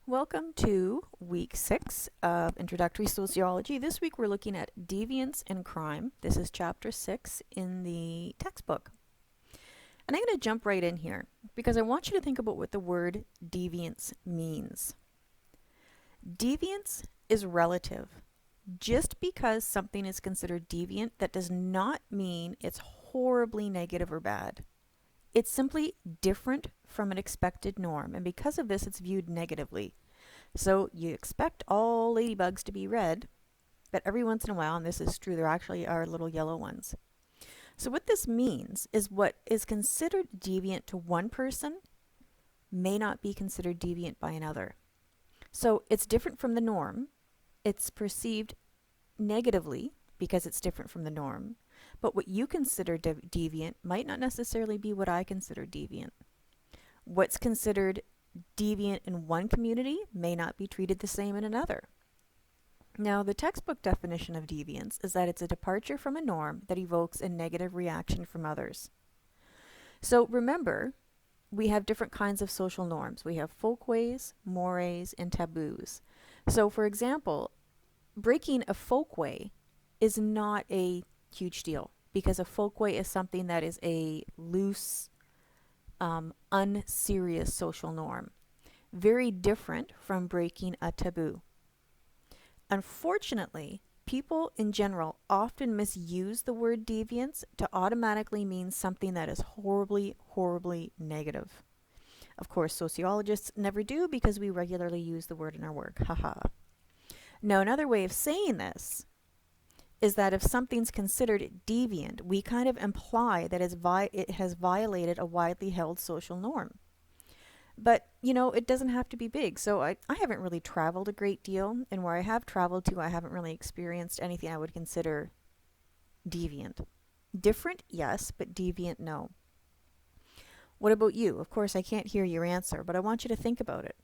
Welcome to week 6 of Introductory Sociology. This week we're looking at deviance and crime. This is chapter 6 in the textbook. And I'm going to jump right in here because I want you to think about what the word deviance means. Deviance is relative. Just because something is considered deviant, that does not mean it's horribly negative or bad. It's simply different from an expected norm, and because of this, it's viewed negatively. So you expect all ladybugs to be red, but every once in a while, and this is true, there actually are little yellow ones. So what this means is what is considered deviant to one person may not be considered deviant by another. So it's different from the norm. It's perceived negatively because it's different from the norm. But what you consider deviant might not necessarily be what I consider deviant. What's considered deviant in one community may not be treated the same in another. Now, the textbook definition of deviance is that it's a departure from a norm that evokes a negative reaction from others. So remember, we have different kinds of social norms. We have folkways, mores, and taboos. So for example, breaking a folkway is not a huge deal because a folkway is something that is a loose, unserious social norm. Very different from breaking a taboo. Unfortunately, people in general often misuse the word deviance to automatically mean something that is horribly, horribly negative. Of course, sociologists never do because we regularly use the word in our work. Haha. Now, another way of saying this is that if something's considered deviant, we kind of imply that it has violated a widely held social norm. But, it doesn't have to be big. So I haven't really traveled a great deal, and where I have traveled to, I haven't really experienced anything I would consider deviant. Different, yes, but deviant, no. What about you? Of course, I can't hear your answer, but I want you to think about it.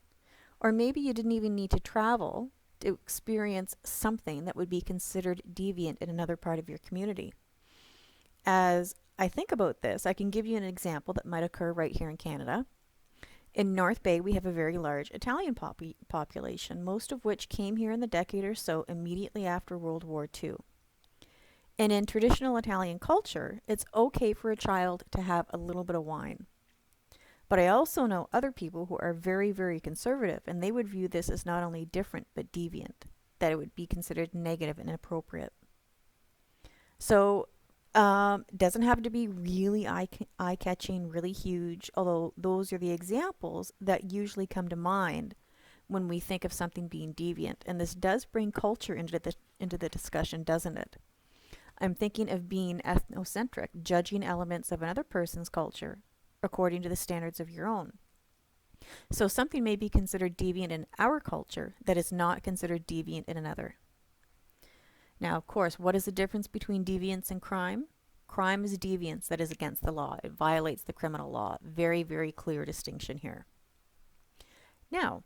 Or maybe you didn't even need to travel to experience something that would be considered deviant in another part of your community. As I think about this, I can give you an example that might occur right here in Canada. In North Bay, we have a very large Italian population, most of which came here in the decade or so immediately after World War II. And in traditional Italian culture, it's okay for a child to have a little bit of wine. But I also know other people who are very, very conservative, and they would view this as not only different but deviant, that it would be considered negative and inappropriate. So, doesn't have to be really eye-catching, really huge, although those are the examples that usually come to mind when we think of something being deviant. And this does bring culture into the discussion, doesn't it? I'm thinking of being ethnocentric, judging elements of another person's culture according to the standards of your own. So something may be considered deviant in our culture that is not considered deviant in another. Now, of course, what is the difference between deviance and crime? Crime is deviance that is against the law. It violates the criminal law. Very, very clear distinction here. Now,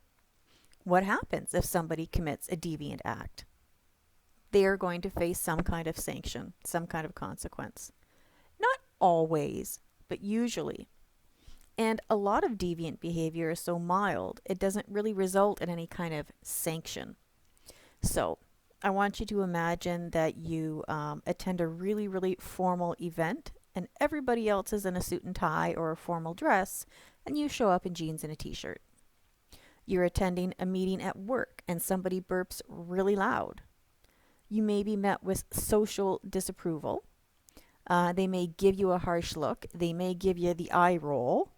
what happens if somebody commits a deviant act? They are going to face some kind of sanction, some kind of consequence. Not always, but usually. And a lot of deviant behavior is so mild, it doesn't really result in any kind of sanction. So, I want you to imagine that you attend a really, really formal event and everybody else is in a suit and tie or a formal dress and you show up in jeans and a t-shirt. You're attending a meeting at work and somebody burps really loud. You may be met with social disapproval. They may give you a harsh look. They may give you the eye roll.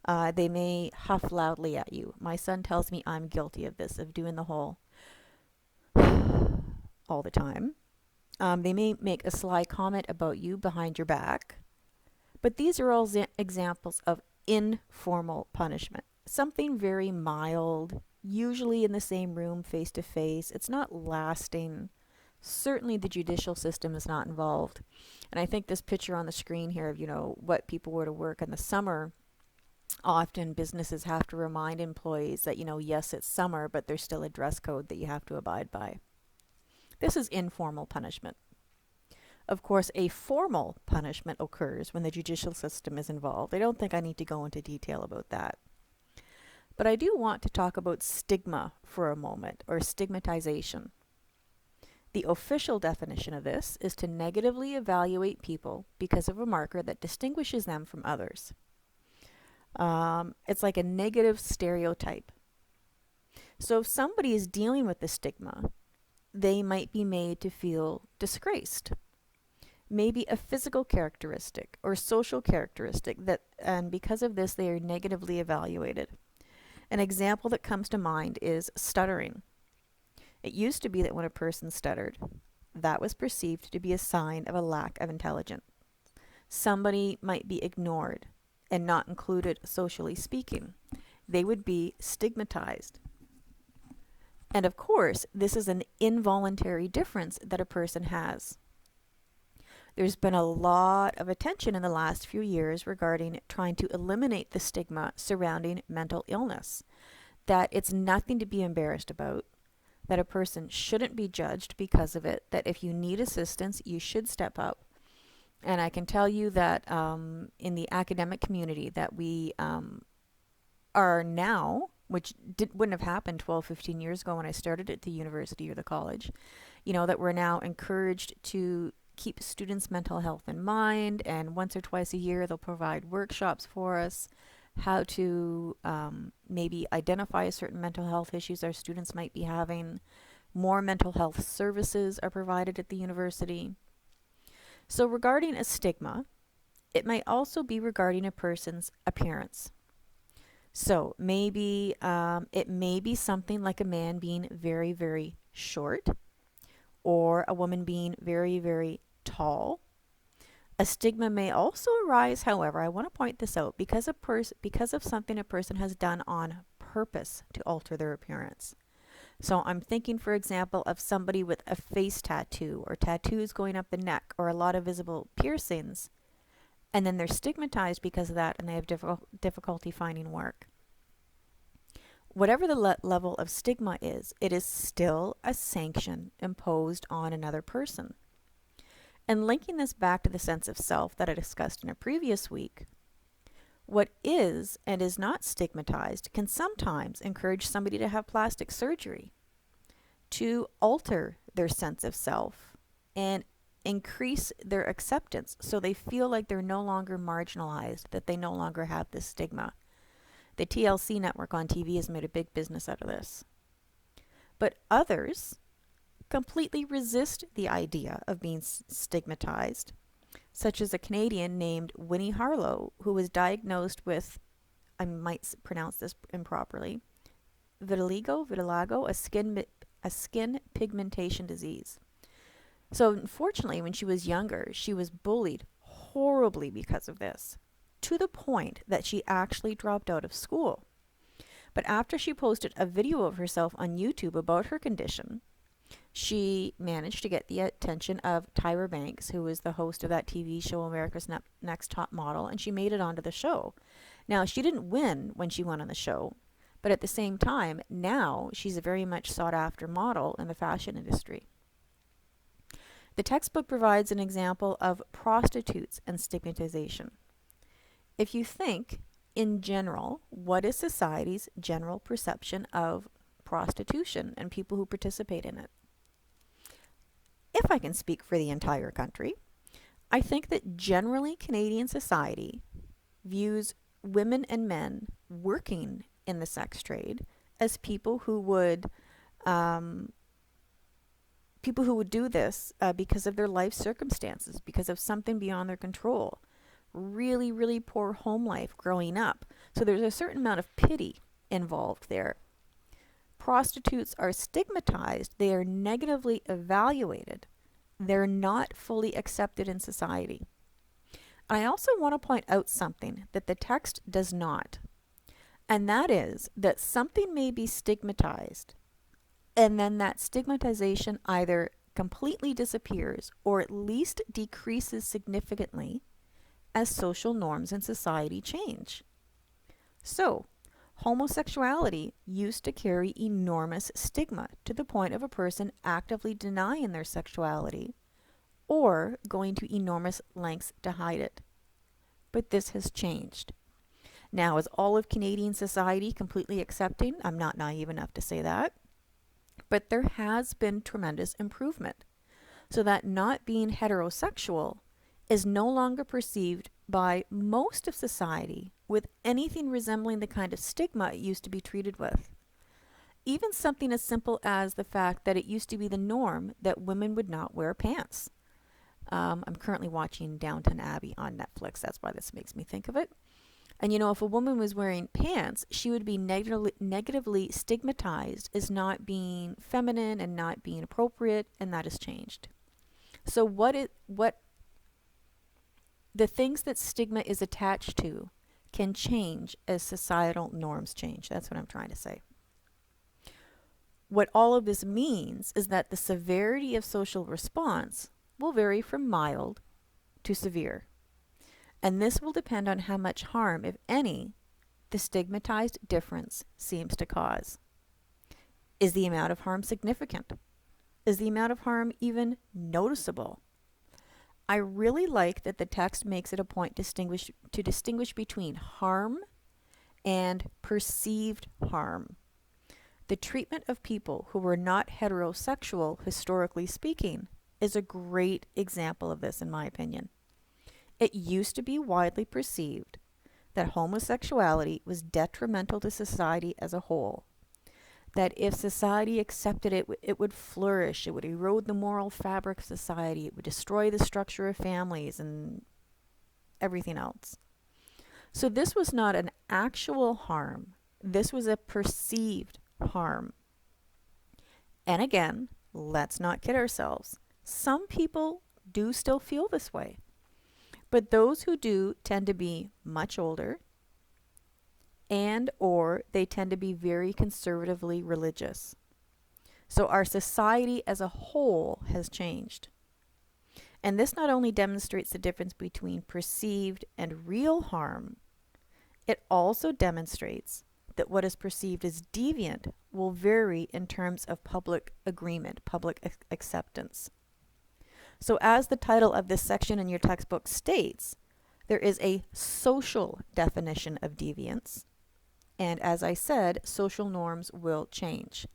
They may huff loudly at you. My son tells me I'm guilty of this, of doing the whole all the time. They may make a sly comment about you behind your back. But these are all examples of informal punishment. Something very mild, usually in the same room face to face. It's not lasting. Certainly the judicial system is not involved. And I think this picture on the screen here of, what people were to work in the summer, often businesses have to remind employees that, yes, it's summer, but there's still a dress code that you have to abide by. This is informal punishment. Of course, a formal punishment occurs when the judicial system is involved. I don't think I need to go into detail about that. But I do want to talk about stigma for a moment, or stigmatization. The official definition of this is to negatively evaluate people because of a marker that distinguishes them from others. It's like a negative stereotype. So if somebody is dealing with the stigma, they might be made to feel disgraced. Maybe a physical characteristic or social characteristic and because of this, they are negatively evaluated. An example that comes to mind is stuttering. It used to be that when a person stuttered, that was perceived to be a sign of a lack of intelligence. Somebody might be ignored and not included socially speaking. They would be stigmatized. And of course, this is an involuntary difference that a person has. There's been a lot of attention in the last few years regarding trying to eliminate the stigma surrounding mental illness, that it's nothing to be embarrassed about, that a person shouldn't be judged because of it, that if you need assistance, you should step up. And I can tell you that in the academic community that we are now, which wouldn't have happened 12, 15 years ago when I started at the university or the college, that we're now encouraged to keep students' mental health in mind, and once or twice a year they'll provide workshops for us how to maybe identify certain mental health issues our students might be having. More mental health services are provided at the university. So regarding a stigma, it might also be regarding a person's appearance. So maybe it may be something like a man being very, very short, or a woman being very, very tall. A stigma may also arise, however, I want to point this out, because of something a person has done on purpose to alter their appearance. So I'm thinking, for example, of somebody with a face tattoo or tattoos going up the neck or a lot of visible piercings, and then they're stigmatized because of that and they have difficulty finding work. Whatever the level of stigma is, it is still a sanction imposed on another person. And linking this back to the sense of self that I discussed in a previous week, what is and is not stigmatized can sometimes encourage somebody to have plastic surgery to alter their sense of self and increase their acceptance so they feel like they're no longer marginalized, that they no longer have this stigma. The TLC network on TV has made a big business out of this. But others completely resist the idea of being stigmatized, such as a Canadian named Winnie Harlow, who was diagnosed with, I might pronounce this improperly, vitiligo, a skin pigmentation disease. So unfortunately, when she was younger, she was bullied horribly because of this, to the point that she actually dropped out of school. But after she posted a video of herself on YouTube about her condition, she managed to get the attention of Tyra Banks, who was the host of that TV show America's Next Top Model, and she made it onto the show. Now, she didn't win when she went on the show, but at the same time, now she's a very much sought after model in the fashion industry. The textbook provides an example of prostitutes and stigmatization. If you think, in general, what is society's general perception of prostitution and people who participate in it? If I can speak for the entire country, I think that generally Canadian society views women and men working in the sex trade as people who would do this because of their life circumstances, because of something beyond their control. Really, really poor home life growing up. So there's a certain amount of pity involved there. Prostitutes are stigmatized. They are negatively evaluated. They're not fully accepted in society. I also want to point out something that the text does not, and that is that something may be stigmatized, and then that stigmatization either completely disappears or at least decreases significantly as social norms in society change. So, homosexuality used to carry enormous stigma to the point of a person actively denying their sexuality or going to enormous lengths to hide it. But this has changed. Now, is all of Canadian society completely accepting? I'm not naive enough to say that. But there has been tremendous improvement so that not being heterosexual is no longer perceived by most of society with anything resembling the kind of stigma it used to be treated with. Even something as simple as the fact that it used to be the norm that women would not wear pants. I'm currently watching Downton Abbey on Netflix. That's why this makes me think of it. And if a woman was wearing pants, she would be negatively stigmatized as not being feminine and not being appropriate, and that has changed. So what the things that stigma is attached to can change as societal norms change. That's what I'm trying to say. What all of this means is that the severity of social response will vary from mild to severe. And this will depend on how much harm, if any, the stigmatized difference seems to cause. Is the amount of harm significant? Is the amount of harm even noticeable? I really like that the text makes it a point to distinguish between harm and perceived harm. The treatment of people who were not heterosexual, historically speaking, is a great example of this, in my opinion. It used to be widely perceived that homosexuality was detrimental to society as a whole. That if society accepted it, it would flourish, it would erode the moral fabric of society, it would destroy the structure of families and everything else. So this was not an actual harm, this was a perceived harm. And again, let's not kid ourselves. Some people do still feel this way. But those who do tend to be much older, and or they tend to be very conservatively religious. So our society as a whole has changed. And this not only demonstrates the difference between perceived and real harm, it also demonstrates that what is perceived as deviant will vary in terms of public agreement, public acceptance. So as the title of this section in your textbook states, there is a social definition of deviance. And as I said, social norms will change.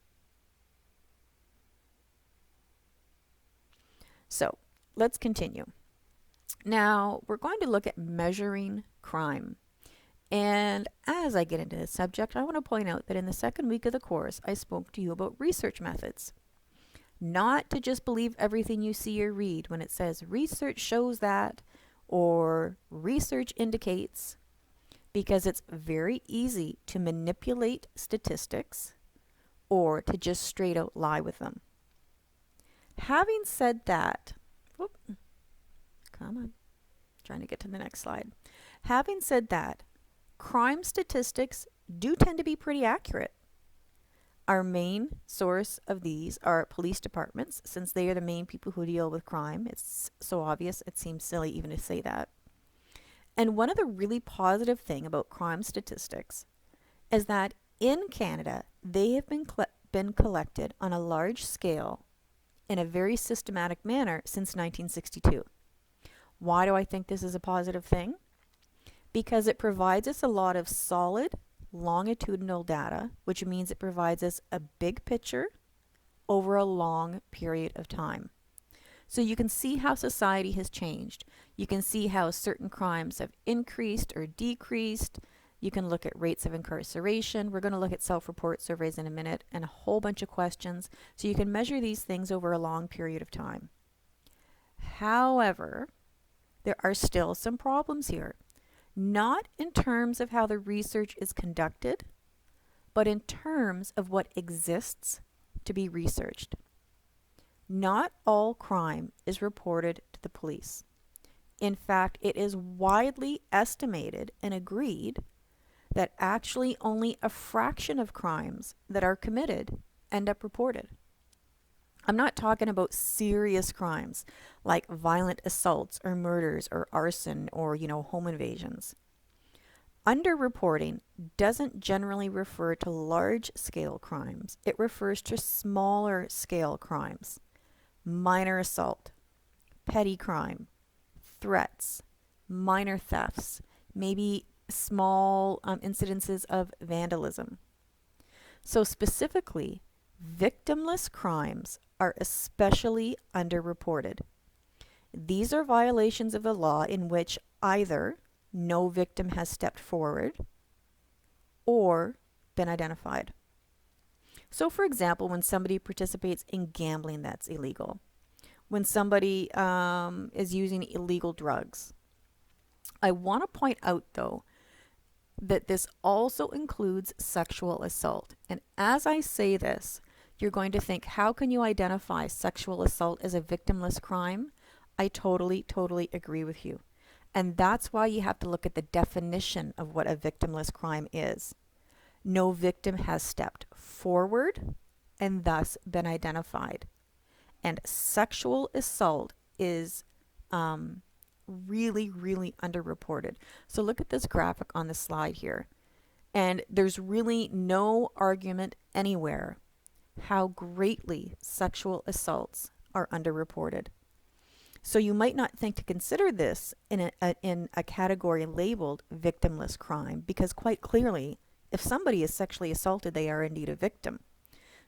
So let's continue. Now we're going to look at measuring crime. And as I get into this subject, I want to point out that in the second week of the course, I spoke to you about research methods. Not to just believe everything you see or read when it says research shows that or research indicates, because it's very easy to manipulate statistics or to just straight out lie with them. Having said that, come on, trying to get to the next slide. Having said that, crime statistics do tend to be pretty accurate. Our main source of these are police departments, since they are the main people who deal with crime. It's so obvious, it seems silly even to say that. And one of the really positive things about crime statistics is that in Canada, they have been collected on a large scale in a very systematic manner since 1962. Why do I think this is a positive thing? Because it provides us a lot of solid, longitudinal data, which means it provides us a big picture over a long period of time. So you can see how society has changed. You can see how certain crimes have increased or decreased. You can look at rates of incarceration. We're going to look at self-report surveys in a minute and a whole bunch of questions. So you can measure these things over a long period of time. However, there are still some problems here. Not in terms of how the research is conducted, but in terms of what exists to be researched. Not all crime is reported to the police. In fact, it is widely estimated and agreed that actually only a fraction of crimes that are committed end up reported. I'm not talking about serious crimes like violent assaults or murders or arson or, home invasions. Underreporting doesn't generally refer to large-scale crimes. It refers to smaller-scale crimes. Minor assault, petty crime, threats, minor thefts, maybe small incidences of vandalism. So specifically, victimless crimes are especially underreported. These are violations of the law in which either no victim has stepped forward or been identified. So for example, when somebody participates in gambling, that's illegal. When somebody is using illegal drugs. I want to point out though that this also includes sexual assault. And as I say this, you're going to think, how can you identify sexual assault as a victimless crime? I totally agree with you. And that's why you have to look at the definition of what a victimless crime is. No victim has stepped forward and thus been identified. And sexual assault is really underreported. So look at this graphic on the slide here. And there's really no argument anywhere how greatly sexual assaults are underreported. So you might not think to consider this in a category labeled victimless crime, because quite clearly, if somebody is sexually assaulted, they are indeed a victim.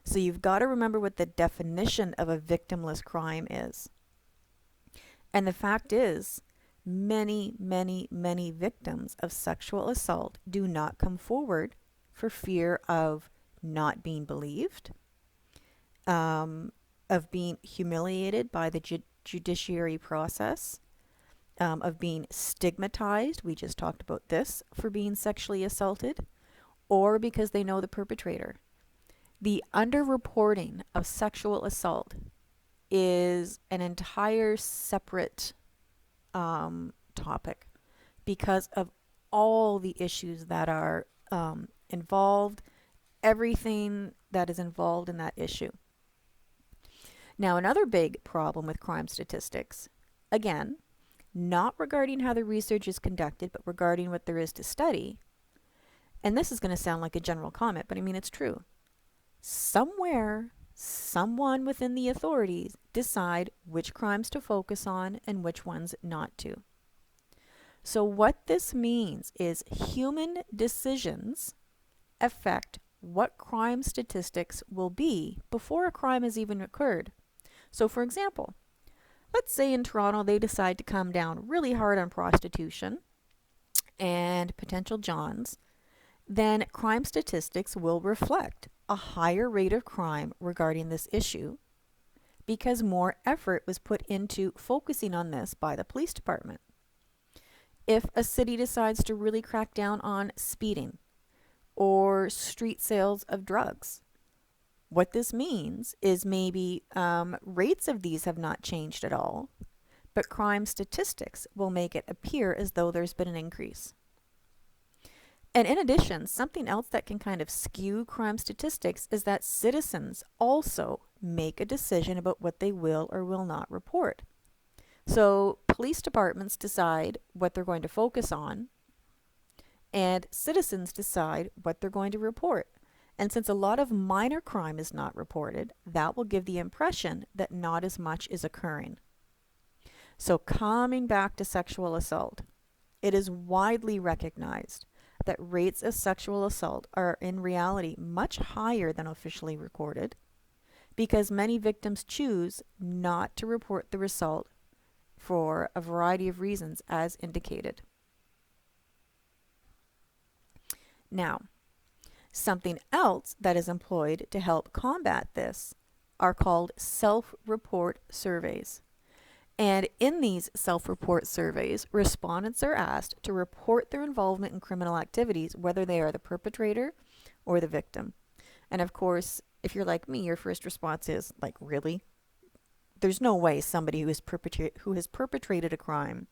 So you've got to remember what the definition of a victimless crime is. And the fact is, many victims of sexual assault do not come forward for fear of not being believed, of being humiliated by the judiciary process, of being stigmatized. We just talked about this, for being sexually assaulted, or because they know the perpetrator. The underreporting of sexual assault is an entire separate topic because of all the issues that are involved, everything that is involved in that issue. Now, another big problem with crime statistics, again, not regarding how the research is conducted, but regarding what there is to study. And this is going to sound like a general comment, but I mean, it's true. Somewhere, someone within the authorities decide which crimes to focus on and which ones not to. So what this means is human decisions affect what crime statistics will be before a crime has even occurred. So for example, let's say in Toronto they decide to come down really hard on prostitution and potential Johns, then crime statistics will reflect a higher rate of crime regarding this issue because more effort was put into focusing on this by the police department. If a city decides to really crack down on speeding or street sales of drugs, what this means is maybe rates of these have not changed at all, but crime statistics will make it appear as though there's been an increase. And in addition, something else that can kind of skew crime statistics is that citizens also make a decision about what they will or will not report. So police departments decide what they're going to focus on, and citizens decide what they're going to report. And since a lot of minor crime is not reported, that will give the impression that not as much is occurring. So coming back to sexual assault, it is widely recognized that rates of sexual assault are in reality much higher than officially recorded because many victims choose not to report the result for a variety of reasons as indicated. Now, something else that is employed to help combat this are called self-report surveys. And in these self-report surveys, respondents are asked to report their involvement in criminal activities, whether they are the perpetrator or the victim. And of course, if you're like me, your first response is like, really? There's no way somebody who has perpetrated a crime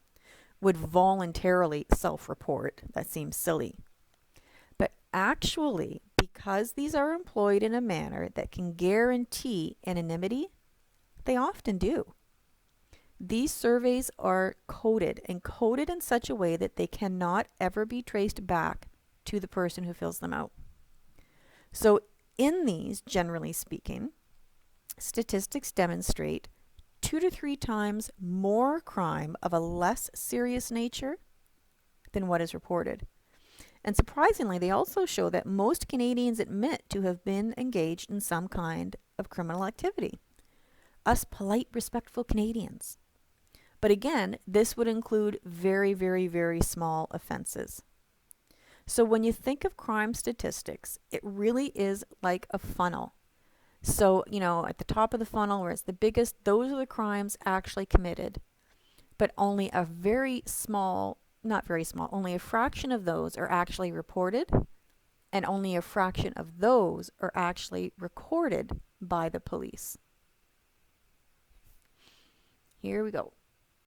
would voluntarily self-report. That seems silly. But actually, because these are employed in a manner that can guarantee anonymity, they often do. These surveys are coded in such a way that they cannot ever be traced back to the person who fills them out. So in these, generally speaking, statistics demonstrate 2 to 3 times more crime of a less serious nature than what is reported. And surprisingly, they also show that most Canadians admit to have been engaged in some kind of criminal activity. Us polite, respectful Canadians. But again, this would include very, very, very small offenses. So when you think of crime statistics, it really is like a funnel. So, at the top of the funnel where it's the biggest, those are the crimes actually committed. But only a very small, not very small, only a fraction of those are actually reported, and only a fraction of those are actually recorded by the police. Here we go.